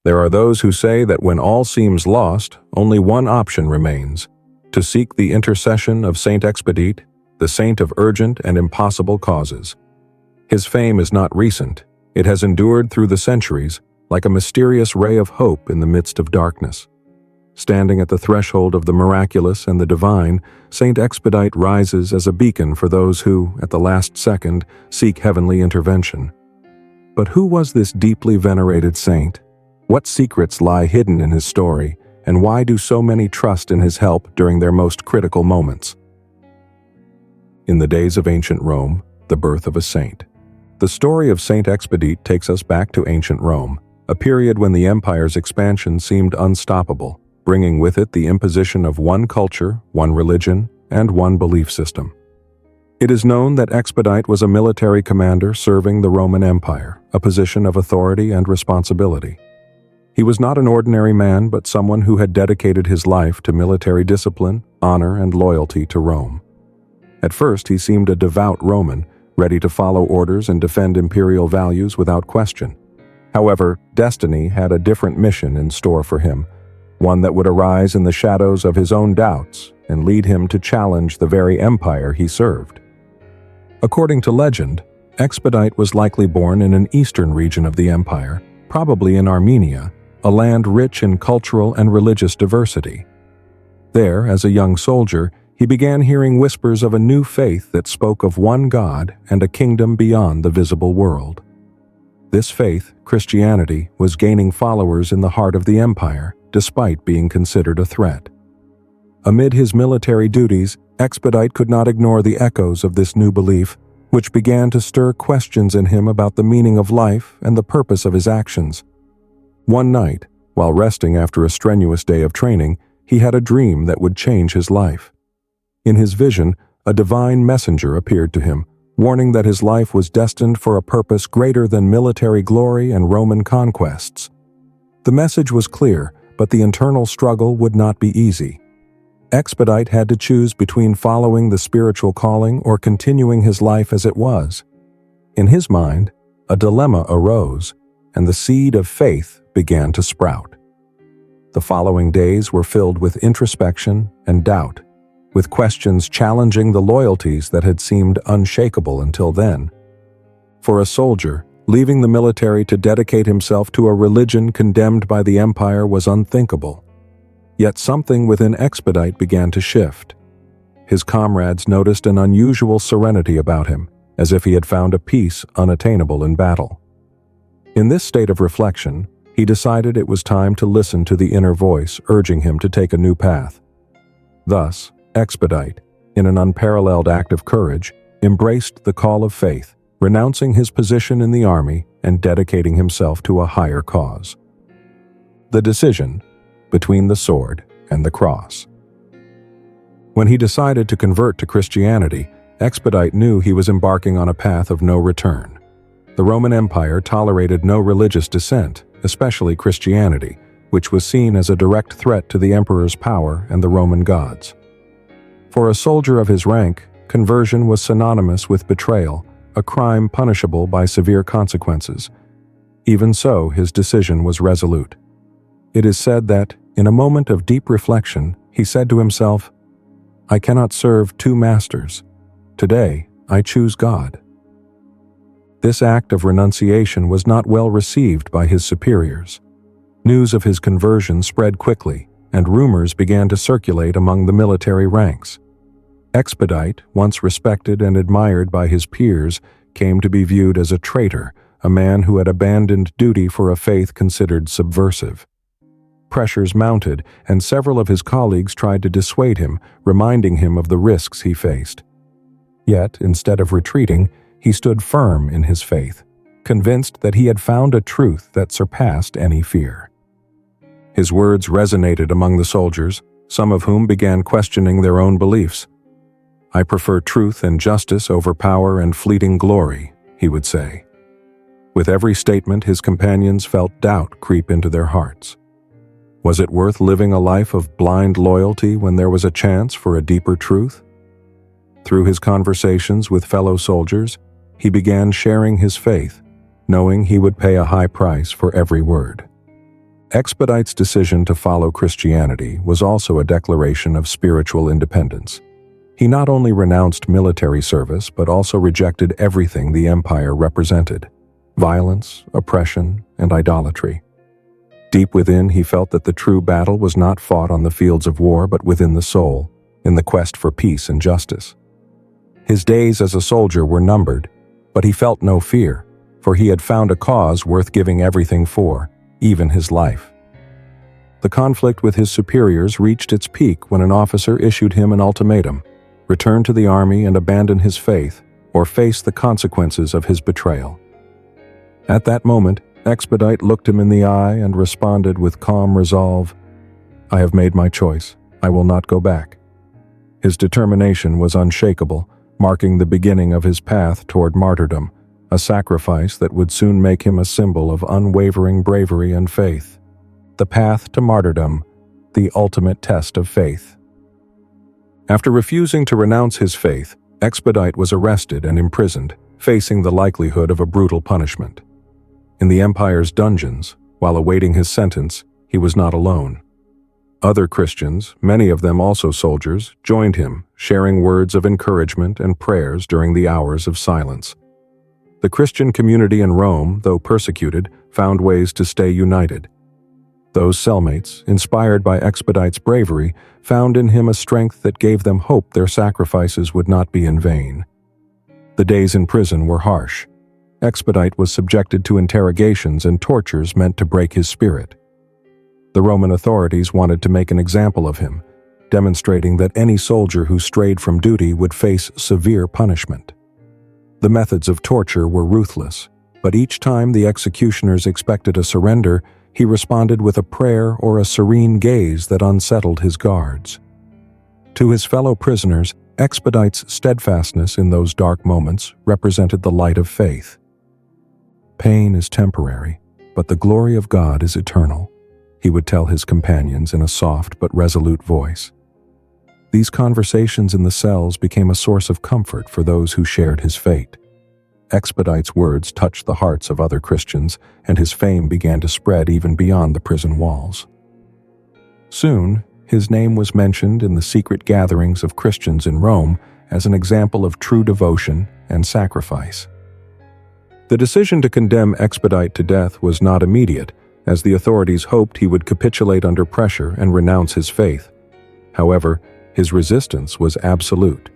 There are those who say that when all seems lost, only one option remains: to seek the intercession of Saint Expedite, the saint of urgent and impossible causes. His fame is not recent. It has endured through the centuries, like a mysterious ray of hope in the midst of darkness. Standing at the threshold of the miraculous and the divine, Saint Expedite rises as a beacon for those who, at the last second, seek heavenly intervention. But who was this deeply venerated saint? What secrets lie hidden in his story, and why do so many trust in his help during their most critical moments? In the days of ancient Rome, the birth of a saint. The story of Saint Expedite takes us back to ancient Rome, a period when the empire's expansion seemed unstoppable, bringing with it the imposition of one culture, one religion, and one belief system. It is known that Expedite was a military commander serving the Roman Empire, a position of authority and responsibility. He was not an ordinary man, but someone who had dedicated his life to military discipline, honor, and loyalty to Rome. At first, he seemed a devout Roman, ready to follow orders and defend imperial values without question. However, destiny had a different mission in store for him, one that would arise in the shadows of his own doubts and lead him to challenge the very empire he served. According to legend, Expedite was likely born in an eastern region of the empire, probably in Armenia, a land rich in cultural and religious diversity. There, as a young soldier, he began hearing whispers of a new faith that spoke of one God and a kingdom beyond the visible world. This faith, Christianity, was gaining followers in the heart of the empire, despite being considered a threat. Amid his military duties, Expedite could not ignore the echoes of this new belief, which began to stir questions in him about the meaning of life and the purpose of his actions. One night, while resting after a strenuous day of training, he had a dream that would change his life. In his vision, a divine messenger appeared to him, warning that his life was destined for a purpose greater than military glory and Roman conquests. The message was clear, but the internal struggle would not be easy. Expedite had to choose between following the spiritual calling or continuing his life as it was. In his mind, a dilemma arose, and the seed of faith began to sprout. The following days were filled with introspection and doubt, with questions challenging the loyalties that had seemed unshakable until then. For a soldier, leaving the military to dedicate himself to a religion condemned by the empire was unthinkable. Yet something within Expedite began to shift. His comrades noticed an unusual serenity about him, as if he had found a peace unattainable in battle. In this state of reflection, he decided it was time to listen to the inner voice urging him to take a new path. Thus, Expedite, in an unparalleled act of courage, embraced the call of faith, renouncing his position in the army and dedicating himself to a higher cause. The decision between the sword and the cross. When he decided to convert to Christianity, Expedite knew he was embarking on a path of no return. The Roman Empire tolerated no religious dissent, especially Christianity, which was seen as a direct threat to the emperor's power and the Roman gods. For a soldier of his rank, conversion was synonymous with betrayal, a crime punishable by severe consequences. Even so, his decision was resolute. It is said that, in a moment of deep reflection, he said to himself, "I cannot serve two masters. Today, I choose God." This act of renunciation was not well received by his superiors. News of his conversion spread quickly, and rumors began to circulate among the military ranks. Expedite, once respected and admired by his peers, came to be viewed as a traitor, a man who had abandoned duty for a faith considered subversive. Pressures mounted, and several of his colleagues tried to dissuade him, reminding him of the risks he faced. Yet, instead of retreating, he stood firm in his faith, convinced that he had found a truth that surpassed any fear. His words resonated among the soldiers, some of whom began questioning their own beliefs. "I prefer truth and justice over power and fleeting glory," he would say. With every statement, his companions felt doubt creep into their hearts. Was it worth living a life of blind loyalty when there was a chance for a deeper truth? Through his conversations with fellow soldiers, he began sharing his faith, knowing he would pay a high price for every word. Expedite's decision to follow Christianity was also a declaration of spiritual independence. He not only renounced military service but also rejected everything the empire represented: violence, oppression, and idolatry. Deep within, he felt that the true battle was not fought on the fields of war but within the soul, in the quest for peace and justice. His days as a soldier were numbered, but he felt no fear, for he had found a cause worth giving everything for, even his life. The conflict with his superiors reached its peak when an officer issued him an ultimatum: return to the army and abandon his faith, or face the consequences of his betrayal. At that moment, Expedite looked him in the eye and responded with calm resolve, "I have made my choice. I will not go back." His determination was unshakable, marking the beginning of his path toward martyrdom, a sacrifice that would soon make him a symbol of unwavering bravery and faith. The path to martyrdom, the ultimate test of faith. After refusing to renounce his faith, Expedite was arrested and imprisoned, facing the likelihood of a brutal punishment. In the empire's dungeons, while awaiting his sentence, he was not alone. Other Christians, many of them also soldiers, joined him, sharing words of encouragement and prayers during the hours of silence. The Christian community in Rome, though persecuted, found ways to stay united. Those cellmates, inspired by Expedite's bravery, found in him a strength that gave them hope their sacrifices would not be in vain. The days in prison were harsh. Expedite was subjected to interrogations and tortures meant to break his spirit. The Roman authorities wanted to make an example of him, demonstrating that any soldier who strayed from duty would face severe punishment. The methods of torture were ruthless, but each time the executioners expected a surrender, he responded with a prayer or a serene gaze that unsettled his guards. To his fellow prisoners, Expedite's steadfastness in those dark moments represented the light of faith. "Pain is temporary, but the glory of God is eternal," he would tell his companions in a soft but resolute voice. These conversations in the cells became a source of comfort for those who shared his fate. Expedite's words touched the hearts of other Christians, and his fame began to spread even beyond the prison walls. Soon, his name was mentioned in the secret gatherings of Christians in Rome as an example of true devotion and sacrifice. The decision to condemn Expedite to death was not immediate, as the authorities hoped he would capitulate under pressure and renounce his faith. However, his resistance was absolute.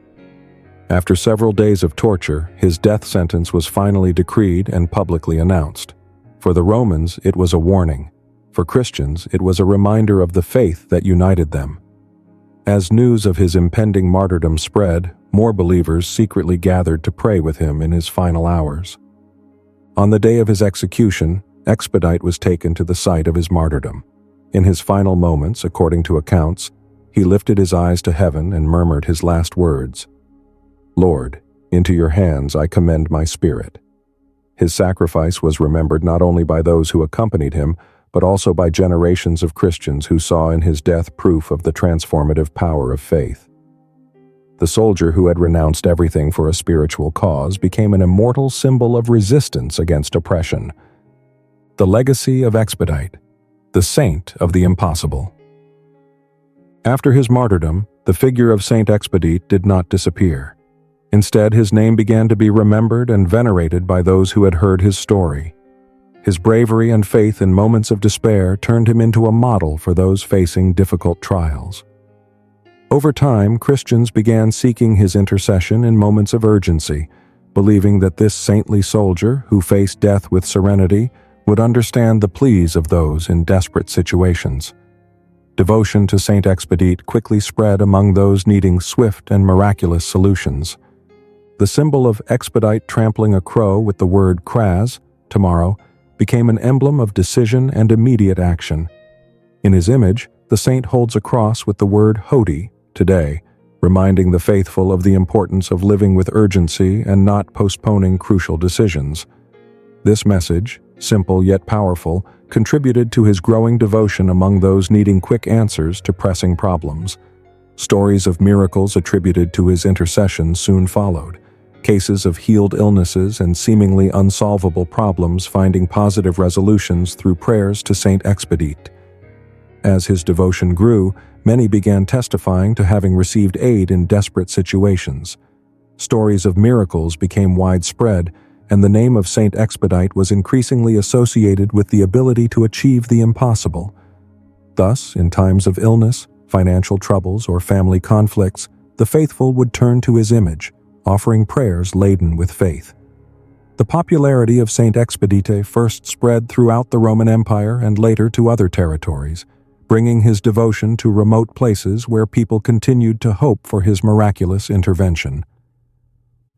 After several days of torture, his death sentence was finally decreed and publicly announced. For the Romans, it was a warning. For Christians, it was a reminder of the faith that united them. As news of his impending martyrdom spread, more believers secretly gathered to pray with him in his final hours. On the day of his execution, Expedite was taken to the site of his martyrdom. In his final moments, according to accounts, he lifted his eyes to heaven and murmured his last words, "Lord, into your hands I commend my spirit." His sacrifice was remembered not only by those who accompanied him, but also by generations of Christians who saw in his death proof of the transformative power of faith. The soldier who had renounced everything for a spiritual cause became an immortal symbol of resistance against oppression. The legacy of Expedite, the saint of the impossible. After his martyrdom, the figure of Saint Expedite did not disappear. Instead, his name began to be remembered and venerated by those who had heard his story. His bravery and faith in moments of despair turned him into a model for those facing difficult trials. Over time, Christians began seeking his intercession in moments of urgency, believing that this saintly soldier, who faced death with serenity, would understand the pleas of those in desperate situations. Devotion to Saint Expedite quickly spread among those needing swift and miraculous solutions. The symbol of Expedite trampling a crow with the word Cras, tomorrow, became an emblem of decision and immediate action. In his image, the saint holds a cross with the word Hodie, today, reminding the faithful of the importance of living with urgency and not postponing crucial decisions. This message, simple yet powerful, contributed to his growing devotion among those needing quick answers to pressing problems. Stories of miracles attributed to his intercession soon followed. cases of healed illnesses and seemingly unsolvable problems finding positive resolutions through prayers to Saint Expedite. As his devotion grew, many began testifying to having received aid in desperate situations. Stories of miracles became widespread, and the name of Saint Expedite was increasingly associated with the ability to achieve the impossible. Thus, in times of illness, financial troubles, or family conflicts, the faithful would turn to his image, offering prayers laden with faith. The popularity of Saint Expedite first spread throughout the Roman Empire and later to other territories, bringing his devotion to remote places where people continued to hope for his miraculous intervention.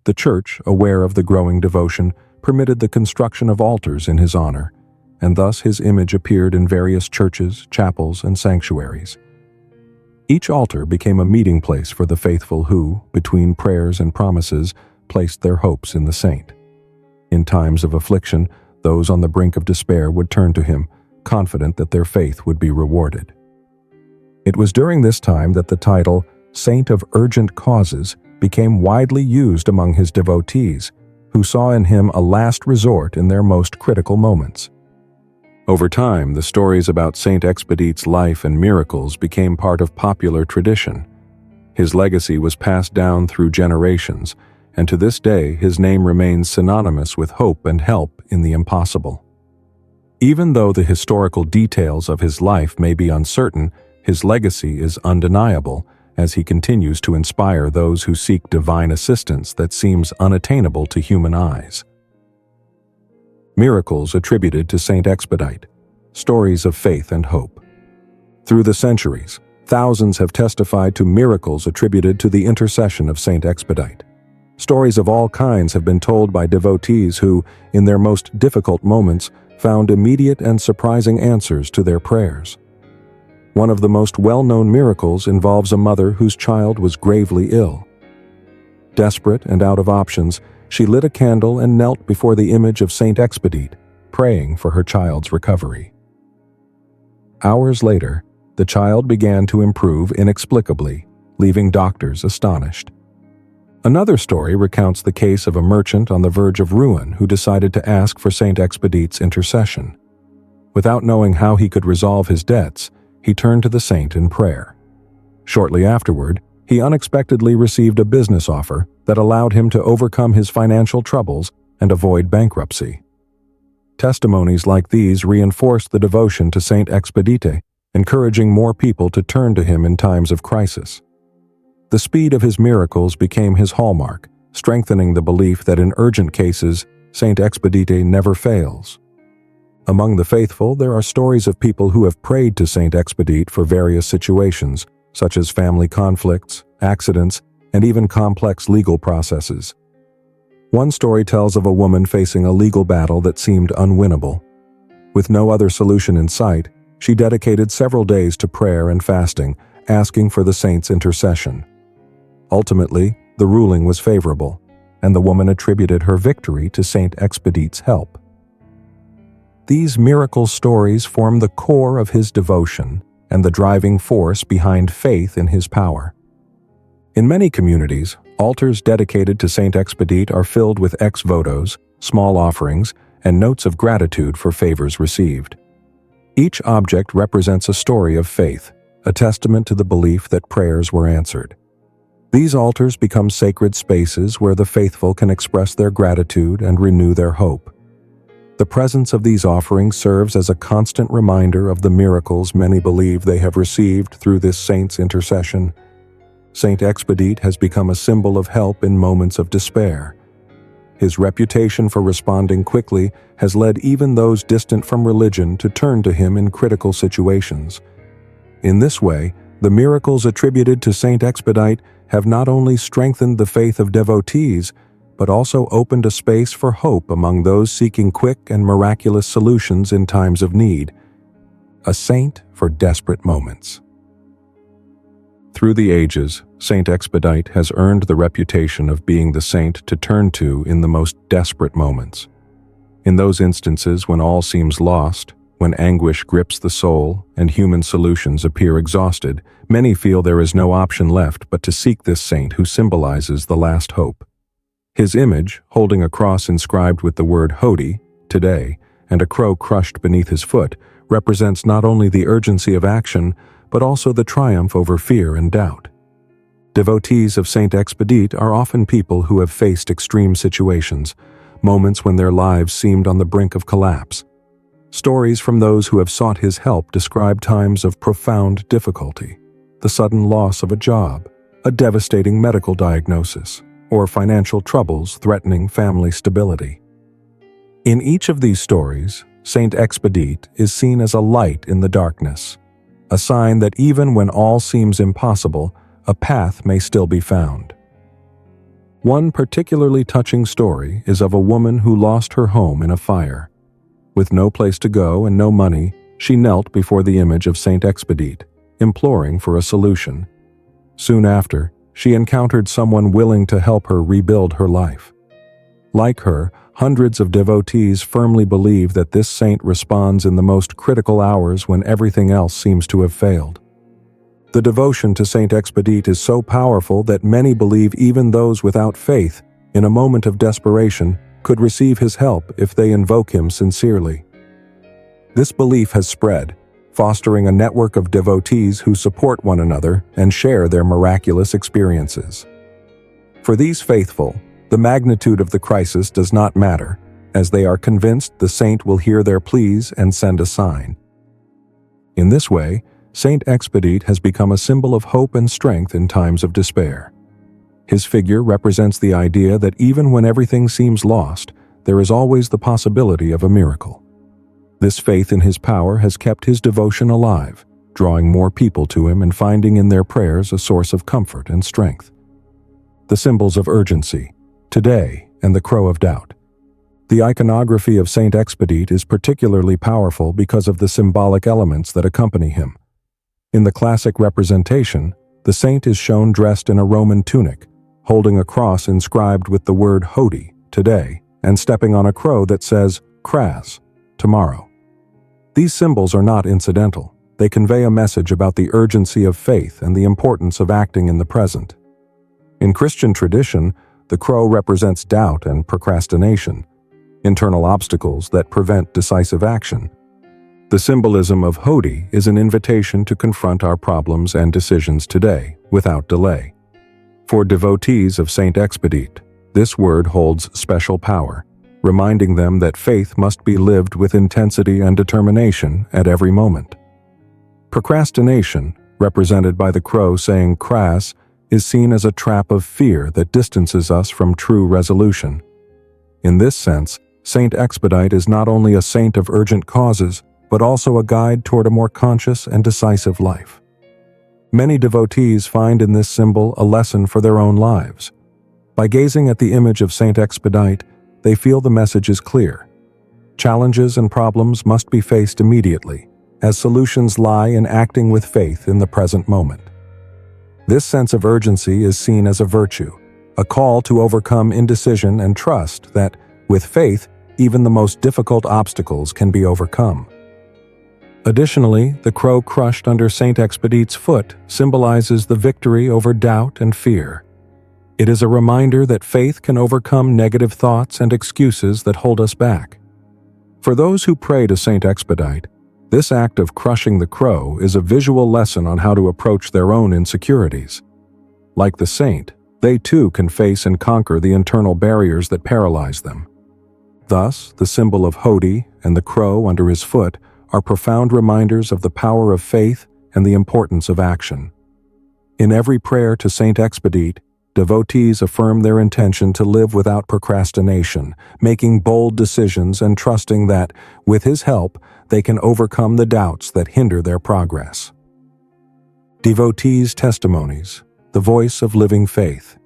The Church, aware of the growing devotion, permitted the construction of altars in his honor, and thus his image appeared in various churches, chapels, and sanctuaries. Each altar became a meeting place for the faithful who, between prayers and promises, placed their hopes in the saint. In times of affliction, those on the brink of despair would turn to him, confident that their faith would be rewarded. It was during this time that the title, Saint of Urgent Causes, became widely used among his devotees, who saw in him a last resort in their most critical moments. Over time, the stories about Saint Expedite's life and miracles became part of popular tradition. His legacy was passed down through generations, and to this day his name remains synonymous with hope and help in the impossible. Even though the historical details of his life may be uncertain, his legacy is undeniable, as he continues to inspire those who seek divine assistance that seems unattainable to human eyes. Miracles attributed to Saint Expedite, stories of faith and hope. Through the centuries, thousands have testified to miracles attributed to the intercession of Saint Expedite. Stories of all kinds have been told by devotees who, in their most difficult moments, found immediate and surprising answers to their prayers. One of the most well-known miracles involves a mother whose child was gravely ill. Desperate and out of options, she lit a candle and knelt before the image of Saint Expedite, praying for her child's recovery. Hours later, the child began to improve inexplicably, leaving doctors astonished. Another story recounts the case of a merchant on the verge of ruin who decided to ask for Saint Expedite's intercession. Without knowing how he could resolve his debts, he turned to the saint in prayer. Shortly afterward, he unexpectedly received a business offer that allowed him to overcome his financial troubles and avoid bankruptcy. Testimonies like these reinforced the devotion to Saint Expedite, encouraging more people to turn to him in times of crisis. The speed of his miracles became his hallmark, strengthening the belief that in urgent cases, Saint Expedite never fails. Among the faithful, there are stories of people who have prayed to Saint Expedite for various situations, such as family conflicts, accidents, and even complex legal processes. One story tells of a woman facing a legal battle that seemed unwinnable. With no other solution in sight, she dedicated several days to prayer and fasting, asking for the saint's intercession. Ultimately, the ruling was favorable, and the woman attributed her victory to Saint Expedite's help. These miracle stories form the core of his devotion and the driving force behind faith in his power. In many communities, altars dedicated to Saint Expedite are filled with ex-votos, small offerings, and notes of gratitude for favors received. Each object represents a story of faith, a testament to the belief that prayers were answered. These altars become sacred spaces where the faithful can express their gratitude and renew their hope. The presence of these offerings serves as a constant reminder of the miracles many believe they have received through this saint's intercession. Saint Expedite has become a symbol of help in moments of despair. His reputation for responding quickly has led even those distant from religion to turn to him in critical situations. In this way, the miracles attributed to Saint Expedite have not only strengthened the faith of devotees, but also opened a space for hope among those seeking quick and miraculous solutions in times of need. A saint for desperate moments. Through the ages, Saint Expedite has earned the reputation of being the saint to turn to in the most desperate moments. In those instances when all seems lost, when anguish grips the soul and human solutions appear exhausted, many feel there is no option left but to seek this saint who symbolizes the last hope. His image, holding a cross inscribed with the word Hodie, today, and a crow crushed beneath his foot, represents not only the urgency of action, but also the triumph over fear and doubt. Devotees of Saint Expedite are often people who have faced extreme situations, moments when their lives seemed on the brink of collapse. Stories from those who have sought his help describe times of profound difficulty, the sudden loss of a job, a devastating medical diagnosis, or financial troubles threatening family stability. In each of these stories, Saint Expedite is seen as a light in the darkness, a sign that even when all seems impossible, a path may still be found. One particularly touching story is of a woman who lost her home in a fire. With no place to go and no money, she knelt before the image of Saint Expedite, imploring for a solution. Soon after, she encountered someone willing to help her rebuild her life. Like her, hundreds of devotees firmly believe that this saint responds in the most critical hours when everything else seems to have failed. The devotion to Saint Expedite is so powerful that many believe even those without faith, in a moment of desperation, could receive his help if they invoke him sincerely. This belief has spread, fostering a network of devotees who support one another and share their miraculous experiences. For these faithful, the magnitude of the crisis does not matter, as they are convinced the saint will hear their pleas and send a sign. In this way, Saint Expedite has become a symbol of hope and strength in times of despair. His figure represents the idea that even when everything seems lost, there is always the possibility of a miracle. This faith in his power has kept his devotion alive, drawing more people to him and finding in their prayers a source of comfort and strength. The symbols of urgency, today, and the crow of doubt. The iconography of Saint Expedite is particularly powerful because of the symbolic elements that accompany him. In the classic representation, the saint is shown dressed in a Roman tunic, holding a cross inscribed with the word Hodie, today, and stepping on a crow that says Cras, tomorrow. These symbols are not incidental. They convey a message about the urgency of faith and the importance of acting in the present. In Christian tradition, the crow represents doubt and procrastination, internal obstacles that prevent decisive action. The symbolism of Hodie is an invitation to confront our problems and decisions today, without delay. For devotees of Saint Expedite, this word holds special power, reminding them that faith must be lived with intensity and determination at every moment. Procrastination, represented by the crow saying Cras, is seen as a trap of fear that distances us from true resolution. In this sense, Saint Expedite is not only a saint of urgent causes, but also a guide toward a more conscious and decisive life. Many devotees find in this symbol a lesson for their own lives. By gazing at the image of Saint Expedite, they feel the message is clear. Challenges and problems must be faced immediately, as solutions lie in acting with faith in the present moment. This sense of urgency is seen as a virtue, a call to overcome indecision and trust that, with faith, even the most difficult obstacles can be overcome. Additionally, the crow crushed under Saint Expedite's foot symbolizes the victory over doubt and fear. It is a reminder that faith can overcome negative thoughts and excuses that hold us back. For those who pray to Saint Expedite, this act of crushing the crow is a visual lesson on how to approach their own insecurities. Like the saint, they too can face and conquer the internal barriers that paralyze them. Thus, the symbol of Hodie and the crow under his foot are profound reminders of the power of faith and the importance of action. In every prayer to Saint Expedite, devotees affirm their intention to live without procrastination, making bold decisions and trusting that, with his help, they can overcome the doubts that hinder their progress. Devotees' testimonies, the voice of living faith.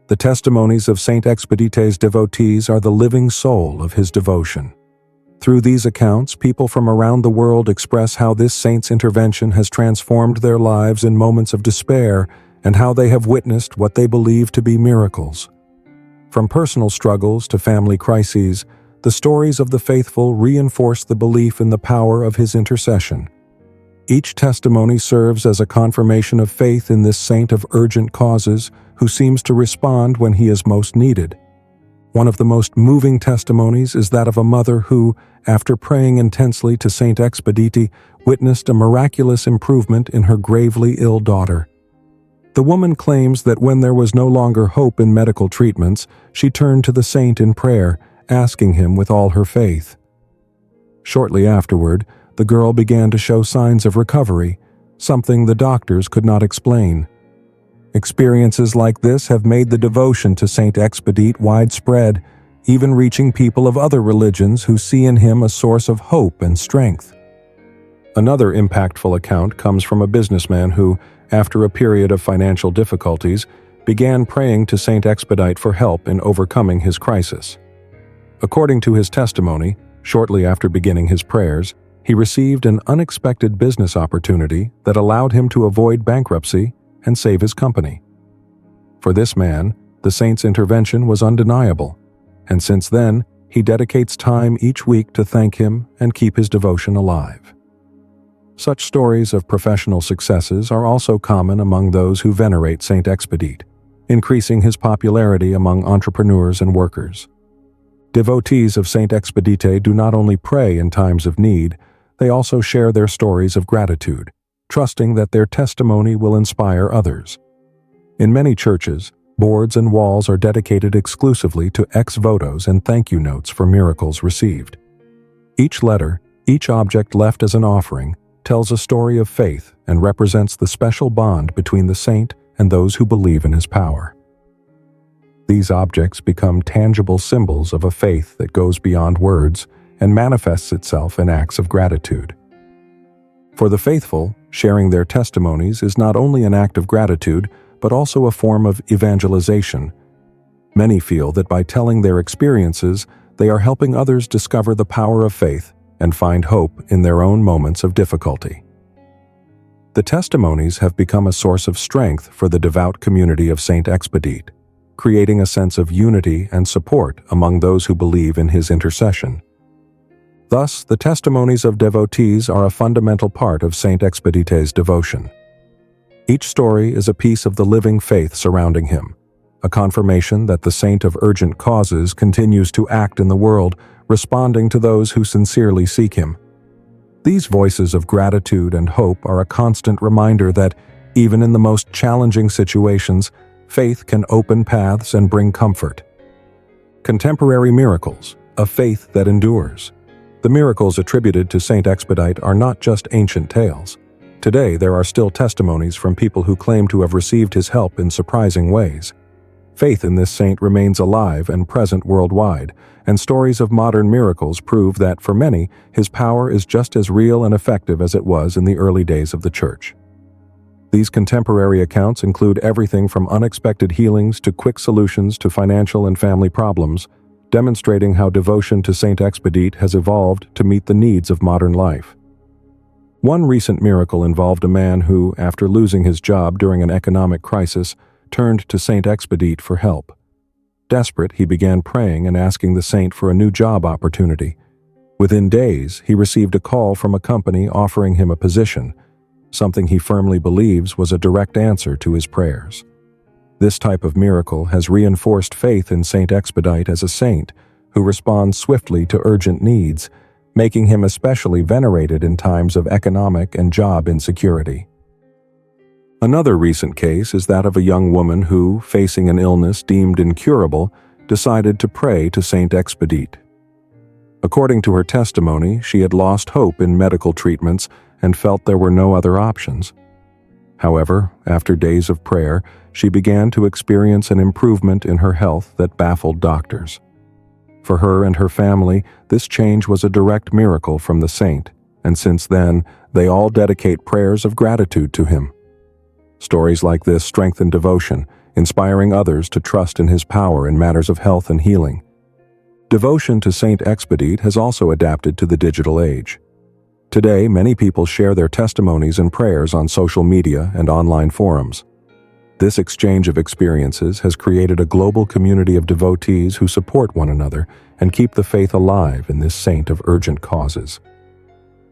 The testimonies of Saint Expedite's devotees are the living soul of his devotion. Through these accounts, people from around the world express how this saint's intervention has transformed their lives in moments of despair and how they have witnessed what they believe to be miracles. From personal struggles to family crises, the stories of the faithful reinforce the belief in the power of his intercession. Each testimony serves as a confirmation of faith in this saint of urgent causes who seems to respond when he is most needed. One of the most moving testimonies is that of a mother who, after praying intensely to Saint Expedite, witnessed a miraculous improvement in her gravely ill daughter. The woman claims that when there was no longer hope in medical treatments, she turned to the saint in prayer, asking him with all her faith. Shortly afterward, the girl began to show signs of recovery, something the doctors could not explain. Experiences like this have made the devotion to Saint Expedite widespread, even reaching people of other religions who see in him a source of hope and strength. Another impactful account comes from a businessman who, after a period of financial difficulties, began praying to Saint Expedite for help in overcoming his crisis. According to his testimony, shortly after beginning his prayers, he received an unexpected business opportunity that allowed him to avoid bankruptcy and save his company. For this man, the saint's intervention was undeniable, and since then, he dedicates time each week to thank him and keep his devotion alive. Such stories of professional successes are also common among those who venerate Saint Expedite, increasing his popularity among entrepreneurs and workers. Devotees of Saint Expedite do not only pray in times of need, they also share their stories of gratitude, trusting that their testimony will inspire others. In many churches, boards and walls are dedicated exclusively to ex votos and thank you notes for miracles received. Each letter, each object left as an offering, tells a story of faith and represents the special bond between the saint and those who believe in his power. These objects become tangible symbols of a faith that goes beyond words and manifests itself in acts of gratitude. For the faithful, sharing their testimonies is not only an act of gratitude, but also a form of evangelization. Many feel that by telling their experiences, they are helping others discover the power of faith and find hope in their own moments of difficulty. The testimonies have become a source of strength for the devout community of Saint Expedite, creating a sense of unity and support among those who believe in his intercession. Thus, the testimonies of devotees are a fundamental part of Saint Expedite's devotion. Each story is a piece of the living faith surrounding him, a confirmation that the saint of urgent causes continues to act in the world, responding to those who sincerely seek him. These voices of gratitude and hope are a constant reminder that, even in the most challenging situations, faith can open paths and bring comfort. Contemporary miracles, a faith that endures. The miracles attributed to Saint Expedite are not just ancient tales. Today, there are still testimonies from people who claim to have received his help in surprising ways. Faith in this saint remains alive and present worldwide, and stories of modern miracles prove that, for many, his power is just as real and effective as it was in the early days of the Church. These contemporary accounts include everything from unexpected healings to quick solutions to financial and family problems, demonstrating how devotion to Saint Expedite has evolved to meet the needs of modern life. One recent miracle involved a man who, after losing his job during an economic crisis, turned to Saint Expedite for help. Desperate, he began praying and asking the saint for a new job opportunity. Within days, he received a call from a company offering him a position, something he firmly believes was a direct answer to his prayers. This type of miracle has reinforced faith in Saint Expedite as a saint who responds swiftly to urgent needs, making him especially venerated in times of economic and job insecurity. Another recent case is that of a young woman who, facing an illness deemed incurable, decided to pray to Saint Expedite. According to her testimony, she had lost hope in medical treatments and felt there were no other options. However, after days of prayer, she began to experience an improvement in her health that baffled doctors. For her and her family, this change was a direct miracle from the saint, and since then, they all dedicate prayers of gratitude to him. Stories like this strengthen devotion, inspiring others to trust in his power in matters of health and healing. Devotion to Saint Expedite has also adapted to the digital age. Today, many people share their testimonies and prayers on social media and online forums. This exchange of experiences has created a global community of devotees who support one another and keep the faith alive in this saint of urgent causes.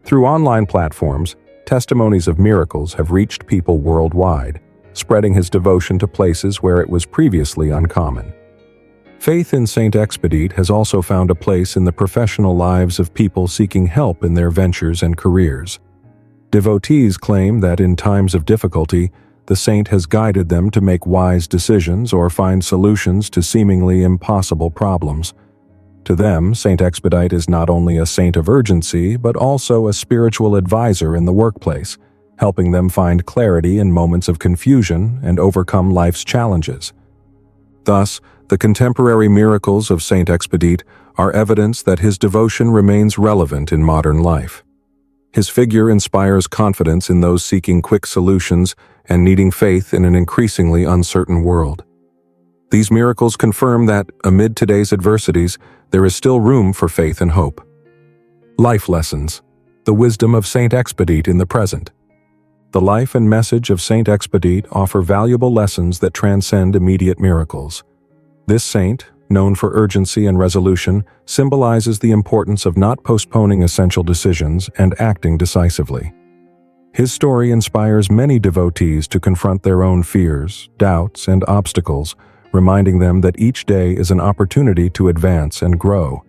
Through online platforms, testimonies of miracles have reached people worldwide, spreading his devotion to places where it was previously uncommon. Faith in Saint Expedite has also found a place in the professional lives of people seeking help in their ventures and careers. Devotees claim that in times of difficulty, the saint has guided them to make wise decisions or find solutions to seemingly impossible problems. To them, Saint Expedite is not only a saint of urgency, but also a spiritual advisor in the workplace, helping them find clarity in moments of confusion and overcome life's challenges. Thus, the contemporary miracles of Saint Expedite are evidence that his devotion remains relevant in modern life. His figure inspires confidence in those seeking quick solutions and needing faith in an increasingly uncertain world. These miracles confirm that, amid today's adversities, there is still room for faith and hope. Life lessons. The wisdom of Saint Expedite in the present. The life and message of Saint Expedite offer valuable lessons that transcend immediate miracles. This saint, known for urgency and resolution, symbolizes the importance of not postponing essential decisions and acting decisively. His story inspires many devotees to confront their own fears, doubts, and obstacles, reminding them that each day is an opportunity to advance and grow.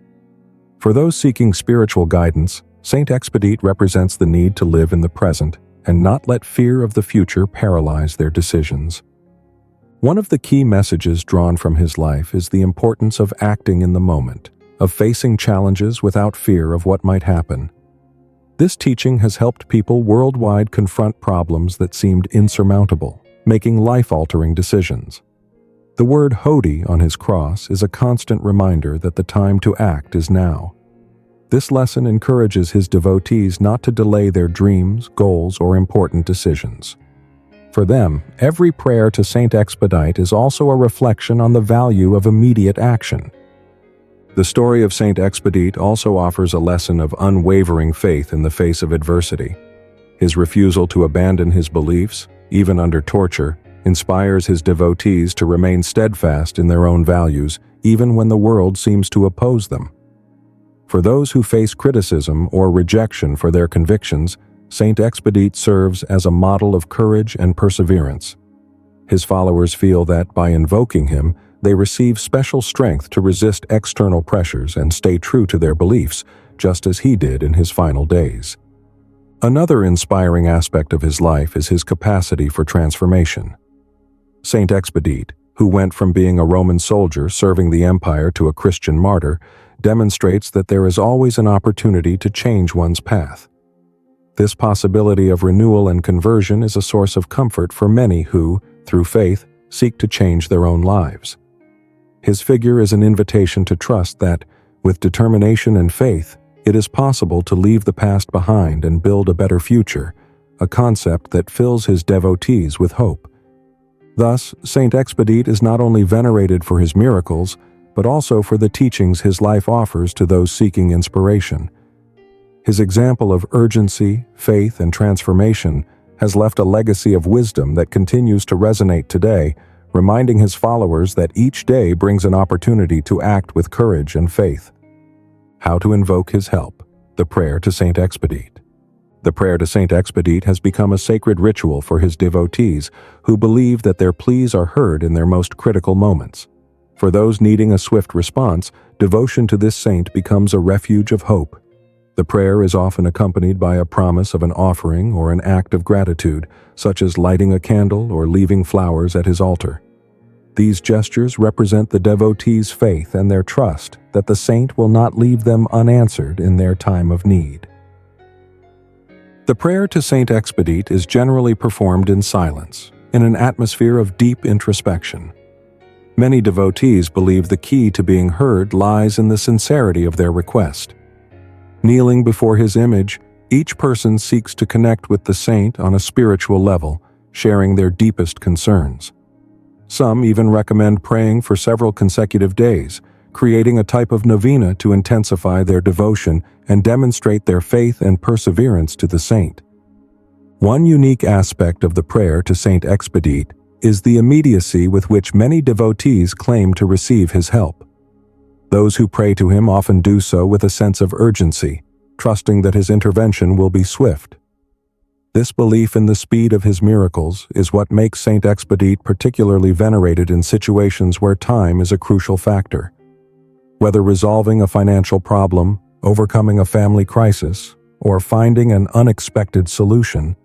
For those seeking spiritual guidance, Saint Expedite represents the need to live in the present and not let fear of the future paralyze their decisions. One of the key messages drawn from his life is the importance of acting in the moment, of facing challenges without fear of what might happen. This teaching has helped people worldwide confront problems that seemed insurmountable, making life-altering decisions. The word Hodie on his cross is a constant reminder that the time to act is now. This lesson encourages his devotees not to delay their dreams, goals, or important decisions. For them, every prayer to Saint Expedite is also a reflection on the value of immediate action. The story of Saint Expedite also offers a lesson of unwavering faith in the face of adversity. His refusal to abandon his beliefs, even under torture, inspires his devotees to remain steadfast in their own values, even when the world seems to oppose them. For those who face criticism or rejection for their convictions, Saint Expedite serves as a model of courage and perseverance. His followers feel that by invoking him, they receive special strength to resist external pressures and stay true to their beliefs, just as he did in his final days. Another inspiring aspect of his life is his capacity for transformation. Saint Expedite, who went from being a Roman soldier serving the empire to a Christian martyr, demonstrates that there is always an opportunity to change one's path. This possibility of renewal and conversion is a source of comfort for many who, through faith, seek to change their own lives. His figure is an invitation to trust that, with determination and faith, it is possible to leave the past behind and build a better future, a concept that fills his devotees with hope. Thus, Saint Expedite is not only venerated for his miracles, but also for the teachings his life offers to those seeking inspiration. His example of urgency, faith, and transformation has left a legacy of wisdom that continues to resonate today, reminding his followers that each day brings an opportunity to act with courage and faith. How to invoke his help. The prayer to Saint Expedite. The prayer to Saint Expedite has become a sacred ritual for his devotees, who believe that their pleas are heard in their most critical moments. For those needing a swift response, devotion to this saint becomes a refuge of hope. The prayer is often accompanied by a promise of an offering or an act of gratitude, such as lighting a candle or leaving flowers at his altar. These gestures represent the devotee's faith and their trust that the saint will not leave them unanswered in their time of need. The prayer to Saint Expedite is generally performed in silence, in an atmosphere of deep introspection. Many devotees believe the key to being heard lies in the sincerity of their request. Kneeling before his image, each person seeks to connect with the saint on a spiritual level, sharing their deepest concerns. Some even recommend praying for several consecutive days, creating a type of novena to intensify their devotion and demonstrate their faith and perseverance to the saint. One unique aspect of the prayer to Saint Expedite is the immediacy with which many devotees claim to receive his help. Those who pray to him often do so with a sense of urgency, trusting that his intervention will be swift. This belief in the speed of his miracles is what makes Saint Expedite particularly venerated in situations where time is a crucial factor. Whether resolving a financial problem, overcoming a family crisis, or finding an unexpected solution,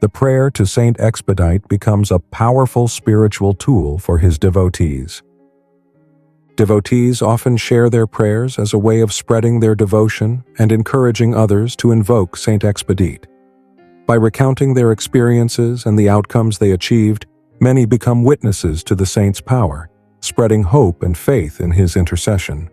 the prayer to Saint Expedite becomes a powerful spiritual tool for his devotees. Devotees often share their prayers as a way of spreading their devotion and encouraging others to invoke Saint Expedite. By recounting their experiences and the outcomes they achieved, many become witnesses to the saint's power, spreading hope and faith in his intercession.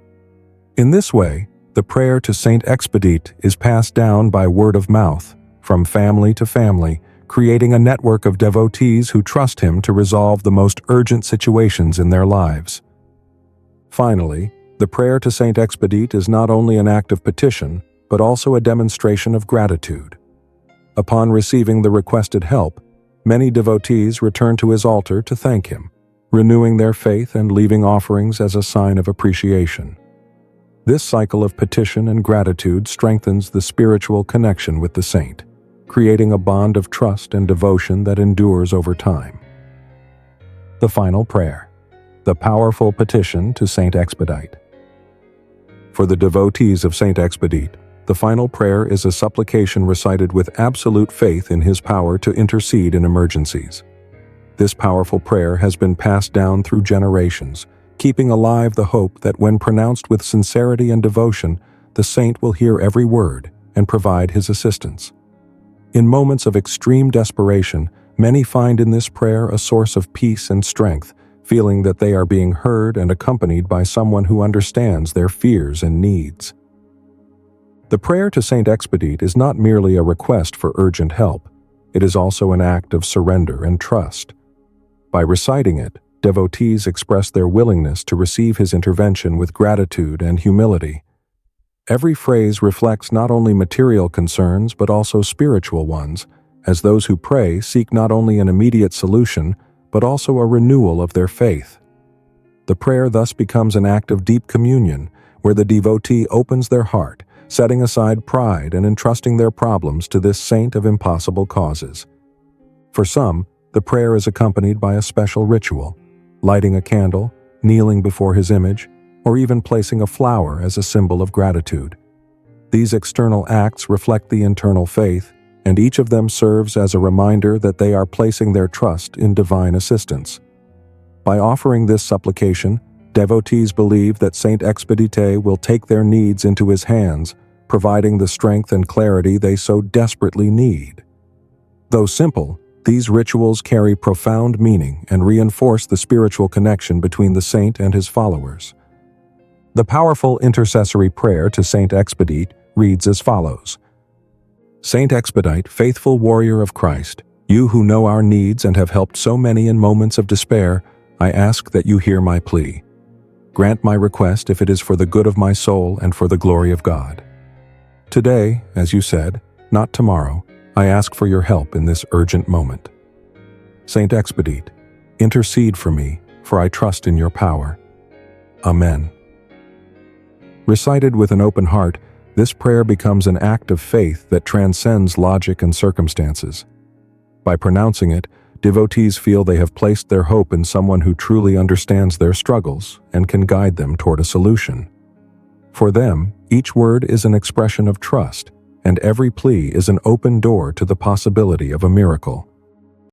In this way, the prayer to Saint Expedite is passed down by word of mouth, from family to family, creating a network of devotees who trust him to resolve the most urgent situations in their lives. Finally, the prayer to Saint Expedite is not only an act of petition, but also a demonstration of gratitude. Upon receiving the requested help, many devotees return to his altar to thank him, renewing their faith and leaving offerings as a sign of appreciation. This cycle of petition and gratitude strengthens the spiritual connection with the saint, creating a bond of trust and devotion that endures over time. The final prayer, the powerful petition to Saint Expedite. For the devotees of Saint Expedite, the final prayer is a supplication recited with absolute faith in his power to intercede in emergencies. This powerful prayer has been passed down through generations, keeping alive the hope that when pronounced with sincerity and devotion, the saint will hear every word and provide his assistance. In moments of extreme desperation, many find in this prayer a source of peace and strength, feeling that they are being heard and accompanied by someone who understands their fears and needs. The prayer to Saint Expedite is not merely a request for urgent help, it is also an act of surrender and trust. By reciting it, devotees express their willingness to receive his intervention with gratitude and humility. Every phrase reflects not only material concerns but also spiritual ones, as those who pray seek not only an immediate solution but also a renewal of their faith. The prayer thus becomes an act of deep communion, where the devotee opens their heart, setting aside pride and entrusting their problems to this saint of impossible causes. For some, the prayer is accompanied by a special ritual, lighting a candle, kneeling before his image, or even placing a flower as a symbol of gratitude. These external acts reflect the internal faith, and each of them serves as a reminder that they are placing their trust in divine assistance. By offering this supplication, devotees believe that Saint Expedite will take their needs into his hands, providing the strength and clarity they so desperately need. Though simple, these rituals carry profound meaning and reinforce the spiritual connection between the saint and his followers. The powerful intercessory prayer to Saint Expedite reads as follows: Saint Expedite, faithful warrior of Christ, you who know our needs and have helped so many in moments of despair, I ask that you hear my plea. Grant my request if it is for the good of my soul and for the glory of God. Today, as you said, not tomorrow, I ask for your help in this urgent moment. Saint Expedite, intercede for me, for I trust in your power. Amen. Recited with an open heart, this prayer becomes an act of faith that transcends logic and circumstances. By pronouncing it, devotees feel they have placed their hope in someone who truly understands their struggles and can guide them toward a solution. For them, each word is an expression of trust, and every plea is an open door to the possibility of a miracle.